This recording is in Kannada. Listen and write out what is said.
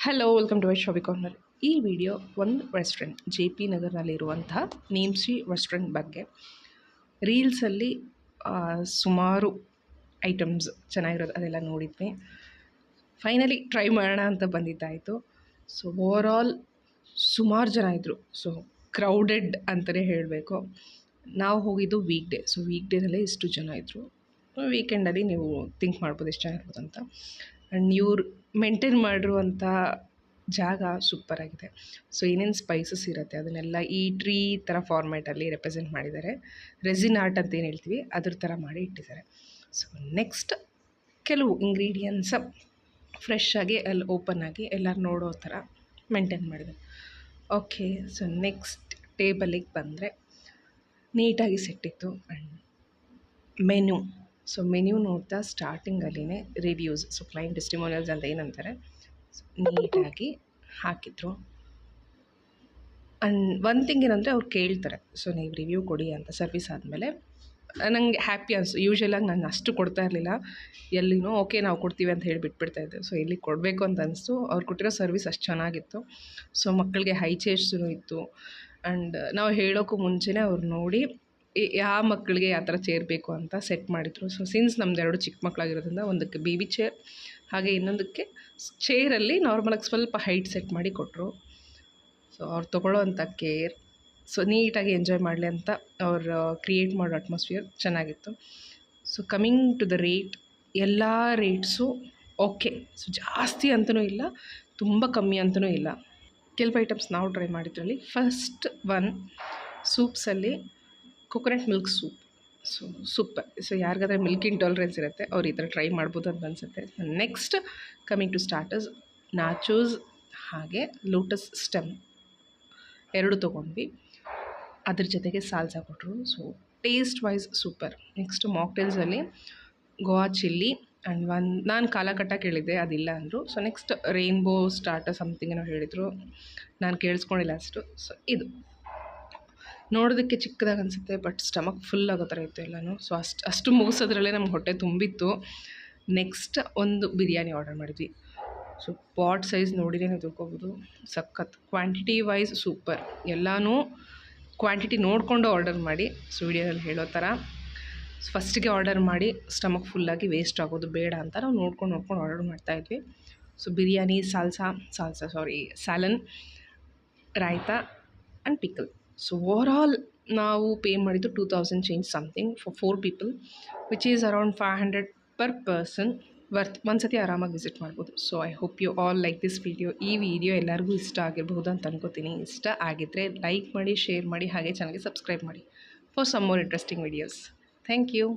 Hello welcome to my shopping corner. ಈ ವಿಡಿಯೋ ಒಂದು ರೆಸ್ಟೋರೆಂಟ್ JP ನಗರ್ನಲ್ಲಿರುವಂತಹ ನೇಮ್ಶ್ರೀ ರೆಸ್ಟೋರೆಂಟ್ ಬಗ್ಗೆ. ರೀಲ್ಸಲ್ಲಿ ಸುಮಾರು ಐಟಮ್ಸ್ ಚೆನ್ನಾಗಿರೋದು ಅದೆಲ್ಲ ನೋಡಿದ್ವಿ. ಫೈನಲಿ ಟ್ರೈ ಮಾಡೋಣ ಅಂತ ಬಂದಿದ್ದಾಯಿತು. ಸೊ ಓವರಾಲ್ ಸುಮಾರು ಜನ ಇದ್ದರು. ಸೊ ಕ್ರೌಡೆಡ್ ಅಂತಲೇ ಹೇಳಬೇಕು. ನಾವು ಹೋಗಿದ್ದು ವೀಕ್ ಡೇ. ಸೊ ವೀಕ್ ಡೇನಲ್ಲೇ ಇಷ್ಟು ಜನ ಇದ್ದರು. ವೀಕೆಂಡಲ್ಲಿ ನೀವು ಥಿಂಕ್ ಮಾಡ್ಬೋದು ಎಷ್ಟು ಜನ ಇರ್ಬೋದು ಅಂತ. ಆ್ಯಂಡ್ ಇವ್ರು ಮೇಂಟೈನ್ ಮಾಡಿರುವಂಥ ಜಾಗ ಸೂಪರಾಗಿದೆ. ಸೊ ಏನೇನು ಸ್ಪೈಸಸ್ ಇರುತ್ತೆ ಅದನ್ನೆಲ್ಲ ಈ ಟ್ರೀ ಥರ ಫಾರ್ಮ್ಯಾಟಲ್ಲಿ ರೆಪ್ರೆಸೆಂಟ್ ಮಾಡಿದ್ದಾರೆ. ರೆಸಿನ್ ಆರ್ಟ್ ಅಂತ ಏನು ಹೇಳ್ತೀವಿ ಅದ್ರ ಥರ ಮಾಡಿ ಇಟ್ಟಿದ್ದಾರೆ. ಸೊ ನೆಕ್ಸ್ಟ್ ಕೆಲವು ಇಂಗ್ರೀಡಿಯೆಂಟ್ಸ್ ಫ್ರೆಶ್ ಆಗಿ ಅಲ್ಲಿ ಓಪನ್ ಆಗಿ ಎಲ್ಲರೂ ನೋಡೋ ಥರ ಮೇಂಟೈನ್ ಮಾಡಿದ್ದಾರೆ. ಓಕೆ, ಸೊ ನೆಕ್ಸ್ಟ್ ಟೇಬಲಿಗೆ ಬಂದರೆ ನೀಟಾಗಿ ಸೆಟ್ಟಿತ್ತು. And menu. ಸೊ ಮೆನ್ಯೂ ನೋಡ್ತಾ ಸ್ಟಾರ್ಟಿಂಗಲ್ಲಿನೇ ರಿವ್ಯೂಸ್, ಸೊ ಕ್ಲೈಂಟ್ ಟೆಸ್ಟಿಮೋನಿಯಲ್ಸ್ ಅಂತ ಏನಂತಾರೆ ನೀಟಾಗಿ ಹಾಕಿದ್ರು. ಆ್ಯಂಡ್ ಒನ್ ಥಿಂಗ್ ಏನಂದರೆ ಅವ್ರು ಕೇಳ್ತಾರೆ, ಸೊ ನೀವು ರಿವ್ಯೂ ಕೊಡಿ ಅಂತ ಸರ್ವಿಸ್ ಆದಮೇಲೆ. ನನಗೆ ಹ್ಯಾಪಿ ಅನಿಸ್ತು. ಯೂಶ್ವಲಾಗಿ ನಾನು ಅಷ್ಟು ಕೊಡ್ತಾ ಇರಲಿಲ್ಲ ಎಲ್ಲಿನೂ. ಓಕೆ ನಾವು ಕೊಡ್ತೀವಿ ಅಂತ ಹೇಳಿ ಬಿಟ್ಬಿಡ್ತಾಯಿದ್ದೆ. ಸೊ ಇಲ್ಲಿ ಕೊಡಬೇಕು ಅಂತ ಅನಿಸ್ತು. ಅವ್ರು ಕೊಟ್ಟಿರೋ ಸರ್ವಿಸ್ ಅಷ್ಟು ಚೆನ್ನಾಗಿತ್ತು. ಸೊ ಮಕ್ಕಳಿಗೆ ಹೈ ಚೇರ್ಸೂ ಇತ್ತು. ಆ್ಯಂಡ್ ನಾವು ಹೇಳೋಕ್ಕೂ ಮುಂಚೆನೇ ಅವ್ರು ನೋಡಿ ಯಾವ ಮಕ್ಕಳಿಗೆ ಯಾವ ಥರ ಚೇರ್ ಬೇಕು ಅಂತ ಸೆಟ್ ಮಾಡಿದರು. ಸೊ ಸಿನ್ಸ್ ನಮ್ದು 2 ಚಿಕ್ಕ ಮಕ್ಕಳಾಗಿರೋದ್ರಿಂದ ಒಂದಕ್ಕೆ ಬೇಬಿ ಚೇರ್ ಹಾಗೆ ಇನ್ನೊಂದಕ್ಕೆ ಚೇರಲ್ಲಿ ನಾರ್ಮಲಾಗಿ ಸ್ವಲ್ಪ ಹೈಟ್ ಸೆಟ್ ಮಾಡಿ ಕೊಟ್ಟರು. ಸೊ ಅವ್ರು ತೊಗೊಳ್ಳೋ ಅಂಥ ಕೇರ್, ಸೊ ನೀಟಾಗಿ ಎಂಜಾಯ್ ಮಾಡಲಿ ಅಂತ ಅವ್ರು ಕ್ರಿಯೇಟ್ ಮಾಡೋ ಅಟ್ಮಾಸ್ಫಿಯರ್ ಚೆನ್ನಾಗಿತ್ತು. So coming to the rate, ಎಲ್ಲ ರೇಟ್ಸು ಓಕೆ. ಸೊ ಜಾಸ್ತಿ ಅಂತಲೂ ಇಲ್ಲ, ತುಂಬ ಕಮ್ಮಿ ಅಂತಲೂ ಇಲ್ಲ. ಕೆಲವು ಐಟಮ್ಸ್ ನಾವು ಟ್ರೈ ಮಾಡಿದ್ರಲ್ಲಿ ಫಸ್ಟ್ ಒನ್ ಸೂಪ್ಸಲ್ಲಿ coconut milk soup. So super. So ಯಾರಿಗಾದ್ರೆ ಮಿಲ್ಕ್ ಇಂಟಾಲರೆನ್ಸ್ ಇರುತ್ತೆ ಅವ್ರು ಈ ಥರ ಟ್ರೈ ಮಾಡ್ಬೋದು ಅಂತ ಅನಿಸುತ್ತೆ. Next coming to starters, nachos ಹಾಗೆ ಲೋಟಸ್ ಸ್ಟೆಮ್ 2 ತೊಗೊಂಡ್ವಿ. ಅದ್ರ ಜೊತೆಗೆ ಸಾಲ್ಸಾ ಕೊಟ್ಟರು. So taste wise super. Next ಮಾಕ್ಟೇಲ್ಸಲ್ಲಿ ಗೋವಾ ಚಿಲ್ಲಿ ಆ್ಯಂಡ್ ನಾನು ಕಾಲಕಟ್ಟ ಕೇಳಿದ್ದೆ, ಅದಿಲ್ಲ ಅಂದರು. So next rainbow starter something ಏನೋ ಹೇಳಿದರು, ನಾನು ಕೇಳಿಸ್ಕೊಂಡಿಲ್ಲ ಅಷ್ಟು. ಸೊ ಇದು ನೋಡೋದಕ್ಕೆ ಚಿಕ್ಕದಾಗಿ ಅನಿಸುತ್ತೆ, ಬಟ್ ಸ್ಟಮಕ್ ಫುಲ್ ಆಗೋ ಥರ ಇತ್ತು ಎಲ್ಲನೂ. ಸೊ ಅಷ್ಟು ಮುಗಿಸೋದ್ರಲ್ಲೇ ನಮ್ಗೆ ಹೊಟ್ಟೆ ತುಂಬಿತ್ತು. ನೆಕ್ಸ್ಟ್ ಒಂದು ಬಿರಿಯಾನಿ ಆರ್ಡರ್ ಮಾಡಿದ್ವಿ. ಸೊ ಪಾಟ್ ಸೈಜ್ ನೋಡಿದರೆ ನೀವು ತಿಳ್ಕೊಬೋದು, ಸಖತ್. Quantity wise super. ಎಲ್ಲನೂ ಕ್ವಾಂಟಿಟಿ ನೋಡಿಕೊಂಡು ಆರ್ಡರ್ ಮಾಡಿ. ಸೊ ವಿಡಿಯೋದಲ್ಲಿ ಹೇಳೋ ಥರ ಫಸ್ಟಿಗೆ ಆರ್ಡರ್ ಮಾಡಿ ಸ್ಟಮಕ್ ಫುಲ್ಲಾಗಿ ವೇಸ್ಟ್ ಆಗೋದು ಬೇಡ ಅಂತ ನಾವು ನೋಡ್ಕೊಂಡು ಆರ್ಡರ್ ಮಾಡ್ತಾಯಿದ್ವಿ. So biryani, salan, raita and pickle. So overall ನಾವು ಪೇ ಮಾಡಿದ್ದು 2000 change something for 4 people, which is around 500 per person. Worth. ಒಂದು ಸತಿ ಆರಾಮಾಗಿ ವಿಸಿಟ್ ಮಾಡ್ಬೋದು. So I hope you all like this video. ಈ ವಿಡಿಯೋ ಎಲ್ಲರಿಗೂ ಇಷ್ಟ ಆಗಿರ್ಬೋದು ಅಂತ ಅನ್ಕೋತೀನಿ. ಇಷ್ಟ ಆಗಿದ್ದರೆ ಲೈಕ್ ಮಾಡಿ, ಶೇರ್ ಮಾಡಿ, ಹಾಗೆ ಚಾನಲ್ಗೆ ಸಬ್ಸ್ಕ್ರೈಬ್ ಮಾಡಿ for some more interesting videos. Thank you.